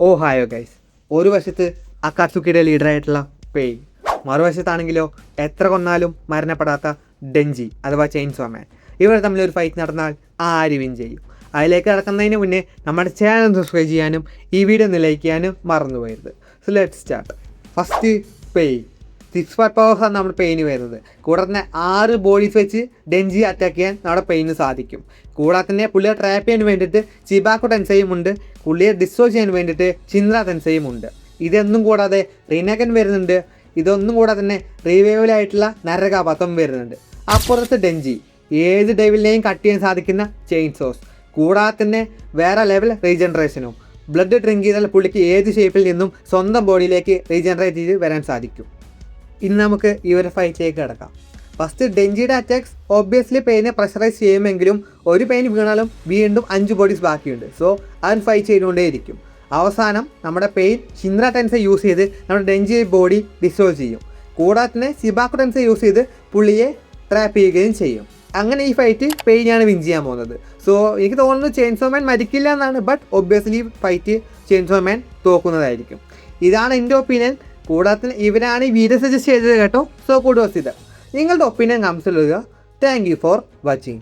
ഓ ഹായോ guys. ഒരു വശത്ത് അക്കാത്സുക്കിയുടെ ലീഡറായിട്ടുള്ള pain, മറുവശത്താണെങ്കിലോ എത്ര കൊന്നാലും മരണപ്പെടാത്ത ഡെഞ്ചി അഥവാ ചെയിൻസോ മാൻ. ഇവർ തമ്മിലൊരു ഫൈറ്റ് നടന്നാൽ ആര് വിൻ ചെയ്യും? അതിലേക്ക് കടക്കുന്നതിന് മുന്നേ നമ്മുടെ ചാനൽ സബ്സ്ക്രൈബ് ചെയ്യാനും ഈ വീഡിയോ ഒന്ന് ലൈക്ക് ചെയ്യാനും മറന്നുപോയത്. So let start. First pain. 6 പവേഴ്സാണ് നമ്മുടെ പെയിന് വരുന്നത്. കൂടാതെ തന്നെ 6 ബോഡീസ് വെച്ച് ഡെഞ്ചി അറ്റാക്ക് ചെയ്യാൻ നമ്മുടെ പെയിന് സാധിക്കും. കൂടാതെ തന്നെ പുള്ളിയെ ട്രാപ്പ് ചെയ്യാൻ വേണ്ടിയിട്ട് ചിബാക്കോ ടെൻസയും ഉണ്ട്. പുള്ളിയെ ഡിസ്ട്രോയ് ചെയ്യാൻ വേണ്ടിയിട്ട് ഷിൻറ ടെൻസയും ഉണ്ട്. ഇതൊന്നും കൂടാതെ റിനഗൻ വരുന്നുണ്ട്. ഇതൊന്നും കൂടാതെ തന്നെ റിവൈവലായിട്ടുള്ള നരകാപാത്രം വരുന്നുണ്ട്. അപ്പുറത്ത് ഡെഞ്ചി ഏത് ഡെവിലിനെയും കട്ട് ചെയ്യാൻ സാധിക്കുന്ന ചെയിൻസോസ്. കൂടാതെ തന്നെ വേറെ ലെവൽ റീജനറേഷനും. ബ്ലഡ് ഡ്രിങ്ക് ചെയ്താൽ പുള്ളിക്ക് ഏത് ഷേപ്പിൽ നിന്നും സ്വന്തം ബോഡിയിലേക്ക് റീജനറേറ്റ് ചെയ്ത് വരാൻ സാധിക്കും. ഇന്ന് നമുക്ക് ഇവരുടെ ഫൈറ്റിലേക്ക് കിടക്കാം. ഫസ്റ്റ് ഡെഞ്ചിയുടെ അറ്റാക്സ് ഒബ്വിയസ്ലി പെയിനെ പ്രഷറൈസ് ചെയ്യുമെങ്കിലും ഒരു പെയിൻ വീണാലും വീണ്ടും 5 ബോഡീസ് ബാക്കിയുണ്ട്. സോ അവൻ ഫൈറ്റ് ചെയ്തുകൊണ്ടേയിരിക്കും. അവസാനം നമ്മുടെ പെയിൻ ഷിൻറ ടെൻസെ യൂസ് ചെയ്ത് നമ്മുടെ ഡെഞ്ചി ബോഡി ഡിസ്ട്രോയ് ചെയ്യും. കൂടാതെ തന്നെ ചിബാക്കോ ടെൻസെ യൂസ് ചെയ്ത് പുള്ളിയെ ട്രാപ്പ് ചെയ്യുകയും ചെയ്യും. അങ്ങനെ ഈ ഫൈറ്റ് പെയിനാണ് വിൻ ചെയ്യാൻ പോകുന്നത്. സോ എനിക്ക് തോന്നുന്നു ചെയിൻസോ മാൻ മരിക്കില്ല എന്നാണ്. ബട്ട് ഒബ്വിയസ്ലി ഫൈറ്റ് ചെയിൻസോ മാൻ തോക്കുന്നതായിരിക്കും. ഇതാണ് എൻ്റെ ഒപ്പീനിയൻ. കൂടാതെ ഇവരാണ് ഈ വീഡിയോ സജസ്റ്റ് ചെയ്തത് കേട്ടോ. സോ കുഡോസ് ഇത്. നിങ്ങളുടെ ഒപ്പീനിയൻ കമൻസിൽ ഇടുക. Thank you for watching.